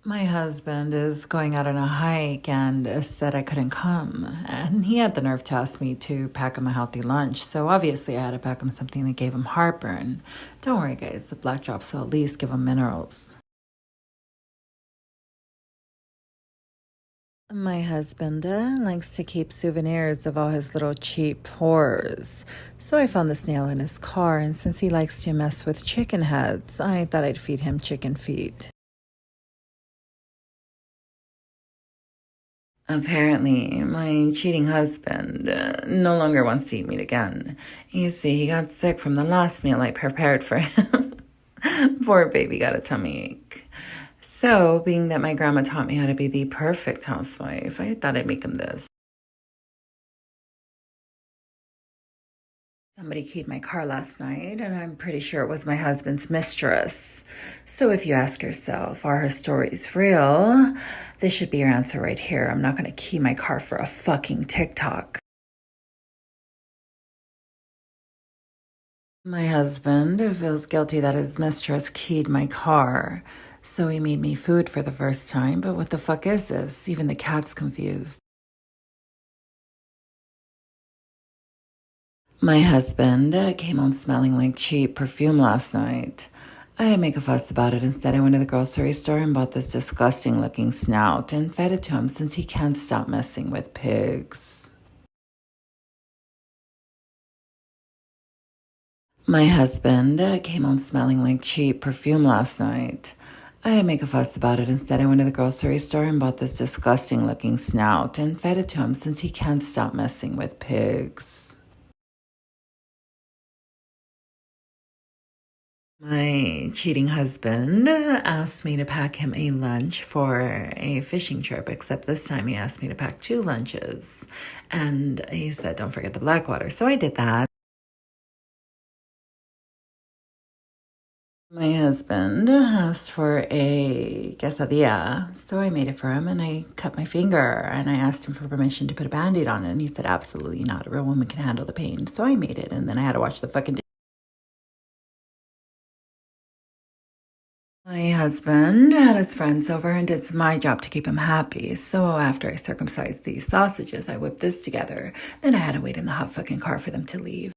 My husband is going out on a hike and said I couldn't come. And he had the nerve to ask me to pack him a healthy lunch. So obviously I had to pack him something that gave him heartburn. Don't worry, guys, the black drops will at least give him minerals. My husband likes to keep souvenirs of all his little cheap horrors. So I found this nail in his car, and since he likes to mess with chicken heads, I thought I'd feed him chicken feet. Apparently, my cheating husband no longer wants to eat meat again. You see, he got sick from the last meal I prepared for him. Poor baby got a tummy ache. So, being that my grandma taught me how to be the perfect housewife, I thought I'd make him this. Somebody keyed my car last night, and I'm pretty sure it was my husband's mistress. So if you ask yourself, are her stories real? This should be your answer right here. I'm not going to key my car for a fucking TikTok. My husband feels guilty that his mistress keyed my car. So he made me food for the first time, but what the fuck is this? Even the cat's confused. My husband came home smelling like cheap perfume last night. I didn't make a fuss about it. Instead, I went to the grocery store and bought this disgusting looking snout and fed it to him since he can't stop messing with pigs. My husband came home smelling like cheap perfume last night. I didn't make a fuss about it. Instead, I went to the grocery store and bought this disgusting looking snout and fed it to him since he can't stop messing with pigs. My cheating husband asked me to pack him a lunch for a fishing trip, except this time he asked me to pack two lunches. And he said, don't forget the Blackwater. So I did that. My husband asked for a quesadilla, so I made it for him and I cut my finger and I asked him for permission to put a band-aid on it and he said absolutely not. A real woman can handle the pain. So I made it and then I had to watch the fucking. My husband had his friends over and it's my job to keep him happy. So after I circumcised these sausages, I whipped this together. Then I had to wait in the hot fucking car for them to leave.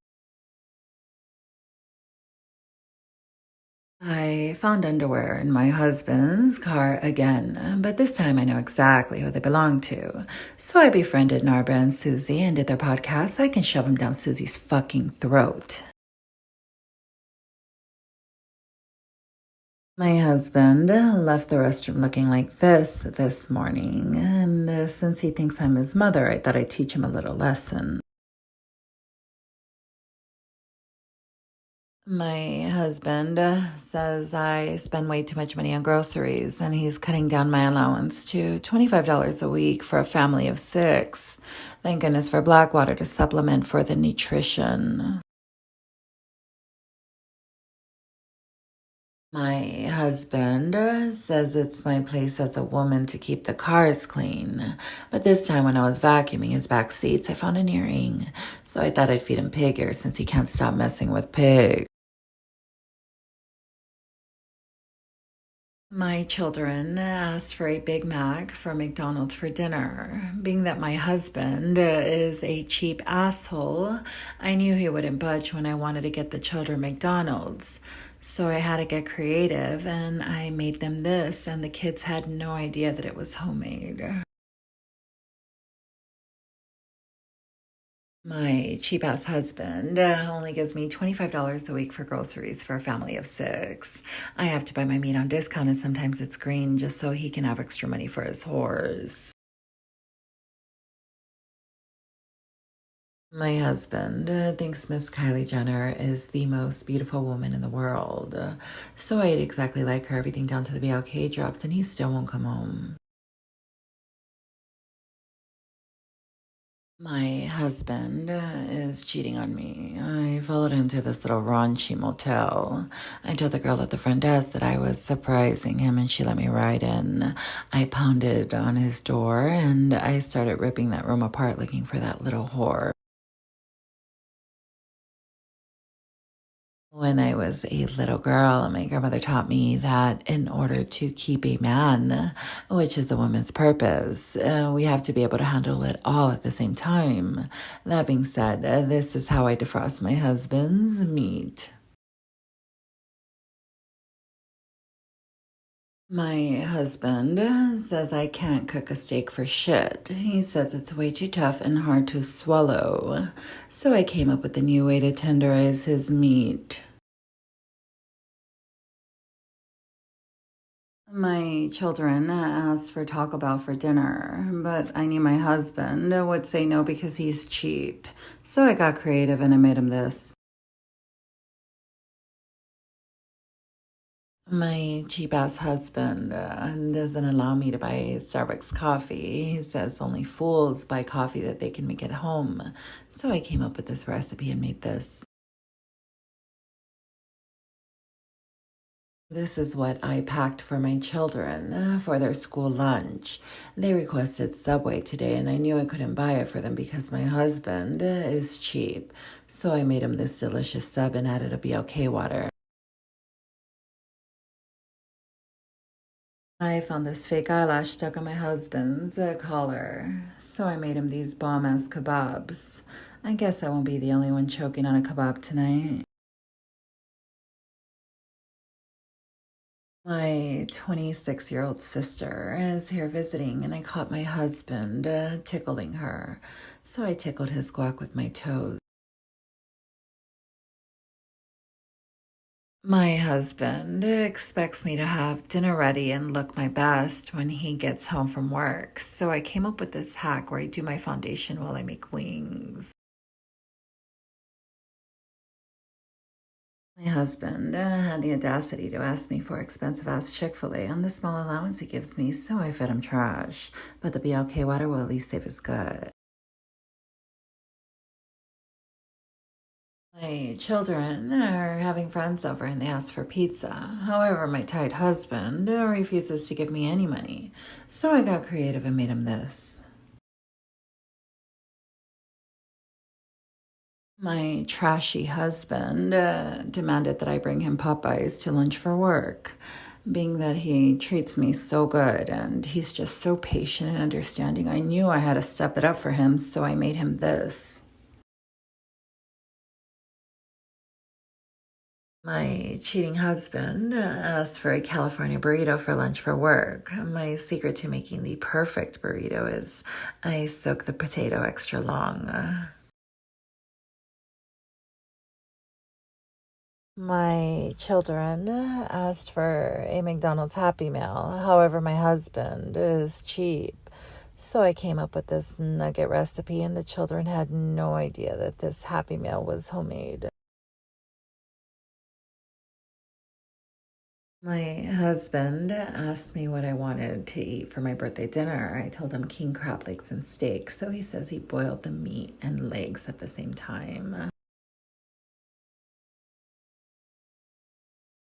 I found underwear in my husband's car again, but this time I know exactly who they belong to. So I befriended Narba and Susie and did their podcast so I can shove them down Susie's fucking throat. My husband left the restroom looking like this morning, and since he thinks I'm his mother, I thought I'd teach him a little lesson. My husband says I spend way too much money on groceries, and he's cutting down my allowance to $25 a week for a family of six. Thank goodness for Blackwater to supplement for the nutrition. My husband says it's my place as a woman to keep the cars clean. But this time when I was vacuuming his back seats, I found an earring. So I thought I'd feed him pig ears since he can't stop messing with pigs. My children asked for a Big Mac from McDonald's for dinner. Being that my husband is a cheap asshole, I knew he wouldn't budge when I wanted to get the children McDonald's. So I had to get creative and I made them this, and the kids had no idea that it was homemade. My cheap ass husband only gives me $25 a week for groceries for a family of six. I have to buy my meat on discount and sometimes it's green just so he can have extra money for his whores. My husband thinks Miss Kylie Jenner is the most beautiful woman in the world. So I ate exactly like her, everything down to the BLK drops, and he still won't come home. My husband is cheating on me. I followed him to this little raunchy motel. I told the girl at the front desk that I was surprising him and she let me ride in. I pounded on his door and I started ripping that room apart looking for that little whore. When I was a little girl, my grandmother taught me that in order to keep a man, which is a woman's purpose, we have to be able to handle it all at the same time. That being said, this is how I defrost my husband's meat. My husband says I can't cook a steak for shit. He says it's way too tough and hard to swallow. So I came up with a new way to tenderize his meat. My children asked for Taco Bell for dinner, but I knew my husband would say no because he's cheap. So I got creative and I made him this. My cheap ass husband doesn't allow me to buy Starbucks coffee. He says only fools buy coffee that they can make at home. So I came up with this recipe and made this. This is what I packed for my children for their school lunch. They requested Subway today, and I knew I couldn't buy it for them because my husband is cheap. So I made him this delicious sub and added a BLK water. I found this fake eyelash stuck on my husband's collar, so I made him these bomb-ass kebabs. I guess I won't be the only one choking on a kebab tonight. My 26-year-old sister is here visiting, and I caught my husband tickling her, so I tickled his guac with my toes. My husband expects me to have dinner ready and look my best when he gets home from work, so I came up with this hack where I do my foundation while I make wings. My husband had the audacity to ask me for expensive-ass Chick-fil-A on the small allowance he gives me, so I fed him trash. But the BLK water will at least save his gut. My children are having friends over and they ask for pizza. However, my tight husband refuses to give me any money. So I got creative and made him this. My trashy husband demanded that I bring him Popeyes to lunch for work, being that he treats me so good and he's just so patient and understanding. I knew I had to step it up for him, so I made him this. My cheating husband asked for a California burrito for lunch for work. My secret to making the perfect burrito is I soak the potato extra long. My children asked for a McDonald's Happy Meal. However, my husband is cheap. So I came up with this nugget recipe, and the children had no idea that this Happy Meal was homemade. My husband asked me what I wanted to eat for my birthday dinner. I told him king crab legs and steak. So he says he boiled the meat and legs at the same time.